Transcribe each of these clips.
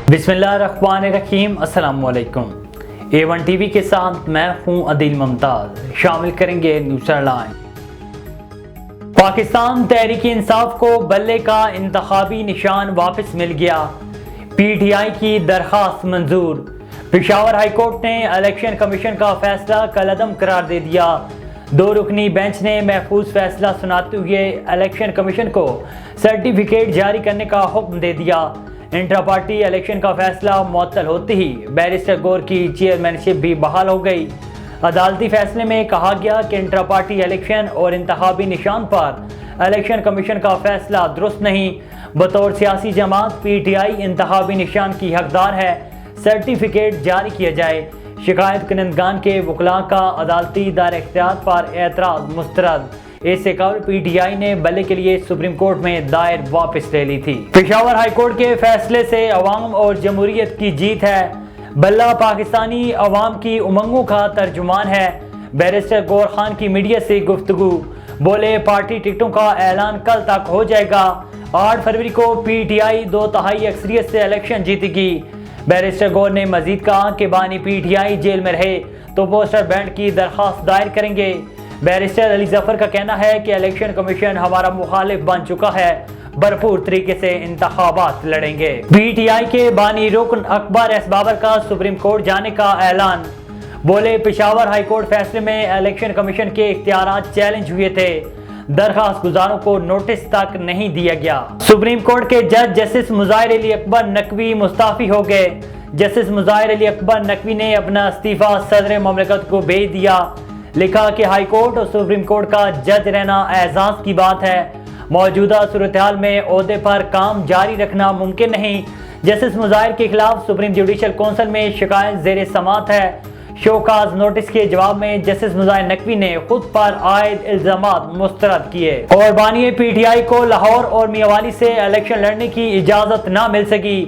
बिस्मिल्लाहिर्रहमानिर्रहीम। अस्सलाम वालेकुम। A1 टीवी के साथ मैं हूं अदील मुमताज। शामिल करेंगे न्यूज़ हेडलाइन। पाकिस्तान तहरीक इंसाफ को बल्ले का इंतखाबी निशान वापस मिल गया। PTI की दरखास्त मंजूर। पेशावर हाई कोर्ट ने इलेक्शन कमीशन का फैसला कलअदम करार दे दिया। 2 रुकनी बेंच ने महफूज फैसला सुनाते हुए इलेक्शन कमीशन को सर्टिफिकेट जारी करने का हुक्म दे दिया। इंट्रा पार्टी इलेक्शन का फैसला मुअत्तल होते ही बैरिस्टर गौर की चेयरमैनशिप भी बहाल हो गई। अदालती फैसले में कहा गया कि इंट्रा पार्टी इलेक्शन और इंतखाबी निशान पर इलेक्शन कमीशन का फैसला दुरुस्त नहीं। बतौर सियासी जमात PTI इंतखाबी निशान की हकदार है, सर्टिफिकेट जारी किया जाए। शिकायत करंदगान के वकला का अदालती दायर इख्तियार पर एतराज़ मुस्तरद। इससे कबल PTI ने बल्ले के लिए सुप्रीम कोर्ट में दायर वापस ले ली थी। पेशावर हाई कोर्ट के फैसले से अवाम और जमहूरियत की जीत है। बल्ला पाकिस्तानी अवाम की उमंगों का तर्जुमान है। बैरिस्टर गौर खान की मीडिया से गुफ्तगू। बोले, पार्टी टिकटों का ऐलान कल तक हो जाएगा। 8 फरवरी को PTI 2/3 अक्सरियत से इलेक्शन जीतेगी। बैरिस्टर गौर ने मजीद कहा कि बानी PTI जेल में रहे तो पोस्टर बैंड की दरख्वास्त दायर करेंगे। बैरिस्टर अली जफर का कहना है कि इलेक्शन कमीशन हमारा मुखालिफ बन चुका है, भरपूर तरीके से इंतखाबात लड़ेंगे। PTI के बानी रुकन अकबर एस बाबर का सुप्रीम कोर्ट जाने का ऐलान। बोले, पेशावर हाई कोर्ट फैसले में इलेक्शन कमीशन के इख्तियारात चैलेंज हुए थे, दरखास्त गुजारों को नोटिस तक नहीं दिया गया। सुप्रीम कोर्ट के जज जस्टिस मुजाहिर अली अकबर नकवी मुस्ताफी हो गए। जस्टिस मुजाहिर अली अकबर नकवी ने अपना इस्तीफा सदर ममलकत को भेज दिया। लिखा कि हाई कोर्ट और सुप्रीम कोर्ट का जज रहना एजाज की बात है। मौजूदा सूरत हाल में ओहदे पर काम जारी रखना मुमकिन नहीं। जस्टिस मुजाहिर के खिलाफ सुप्रीम जुडिशल कौंसिल में शिकायत जेर समात है। शोकाज नोटिस के जवाब में जस्टिस मुजाहिर नकवी ने खुद पर आयद इल्जामात मुस्तरद किए और बानी PTI को लाहौर और मियावाली से इलेक्शन लड़ने की इजाजत न मिल सकी।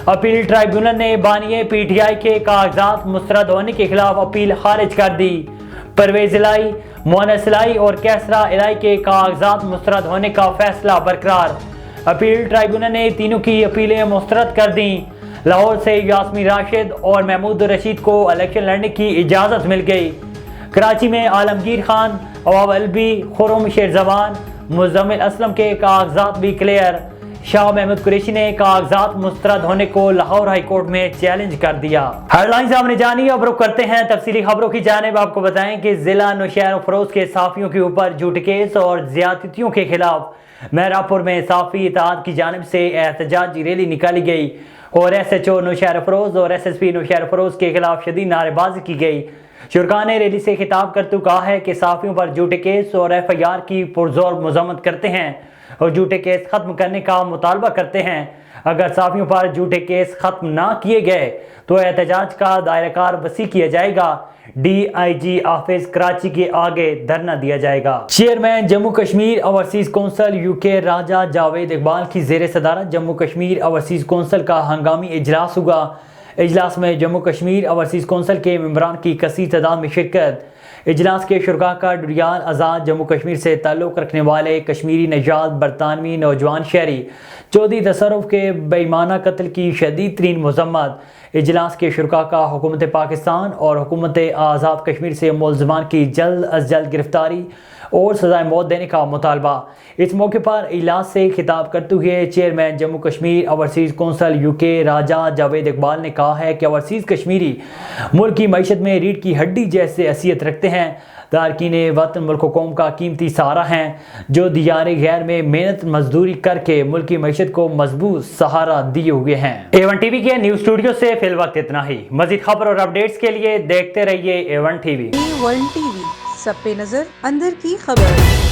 अपील ट्राइब्यूनल ने बानी PTI के कागजात मुस्तरद होने के खिलाफ अपील खारिज कर दी। परवेज इलाई, मोनस इलाई और कैसरा इलाई के कागजात मुस्तरद होने का फैसला बरकरार। अपील ट्राइब्यूनल ने तीनों की अपीलें मुस्तरद कर दी। लाहौर से यास्मीन राशिद और महमूद रशीद को इलेक्शन लड़ने की इजाज़त मिल गई। कराची में आलमगीर खान, अवाब अलवी, खुर्रम शेरजवान, मुज़म्मिल असलम के कागजात भी क्लियर। शाह महमूद कुरैशी ने कागजात मुस्तरद होने को लाहौर हाई कोर्ट में चैलेंज कर दिया। हेडलाइंस हमने जानी, अब रुख करते हैं तफसीली खबरों की जानिब। आपको बताएं कि जिला नौशहर फरोज के सहाफियों के ऊपर झूठे केस और ज्यादतियों के खिलाफ मेहरापुर में सहाफी इत्तेहाद की जानिब से एहतजाजी रैली निकाली गई और SHO नौशहर फरोज और SSP नौशहर फरोज के खिलाफ शदीद नारेबाजी की गई। शुरा ने रैली से खिताब करते कहा है कि सहाफियों पर झूठे केस और FIR की पुरजोर मजम्मत करते हैं और झूठे केस खत्म करने का मुतालबा करते हैं। अगर सहाफियों पर झूठे केस खत्म ना किए गए तो एहतजाज का दायराकार वसी किया जाएगा। DIG ऑफिस कराची के आगे धरना दिया जाएगा। Chairman Jammu Kashmir overseas council UK राजा जावेद इकबाल की जेर सदारत जम्मू कश्मीर ओवरसीज कौंसिल का हंगामी इजलास हुआ। इजलास में जम्मू कश्मीर ओवरसीज कौंसिल के मेंबरान की कसीर तादाद में शिरकत। इजलास के शुरा का डुरियाल आज़ाद जम्मू कश्मीर से ताल्लुक़ रखने वाले कश्मीरी नजात बरतानवी नौजवान शहरी चौधरी तसर्रुफ के बेईमाना कत्ल की शदीद तरीन मजम्मत। इजलास के शुरा का हुकूमत पाकिस्तान और हुकूमत आज़ाद कश्मीर से मुलज़मान की जल्द अज जल्द गिरफ्तारी और सज़ाए मौत देने का मुतालबा। इस मौके पर इजलास से खिताब करते हुए chairman Jammu Kashmir overseas council UK राजा जावेद इकबाल ने कहा है कि ओवरसीज़ कश्मीरी मुल्क की मईशत में रीढ़ की हड्डी जैसे हैसियत रखते हैं। तारकीन वतन मुल्क कौम का कीमती सहारा हैं, जो दियार गैर में मेहनत मजदूरी करके मुल्क की मईशत को मजबूत सहारा दिए हुए हैं। A1 टीवी के न्यूज़ स्टूडियो से फिल वक्त इतना ही। मज़ीद खबर और अपडेट्स के लिए देखते रहिए A1 टीवी। A1 टीवी, सब पे नजर, अंदर की खबर।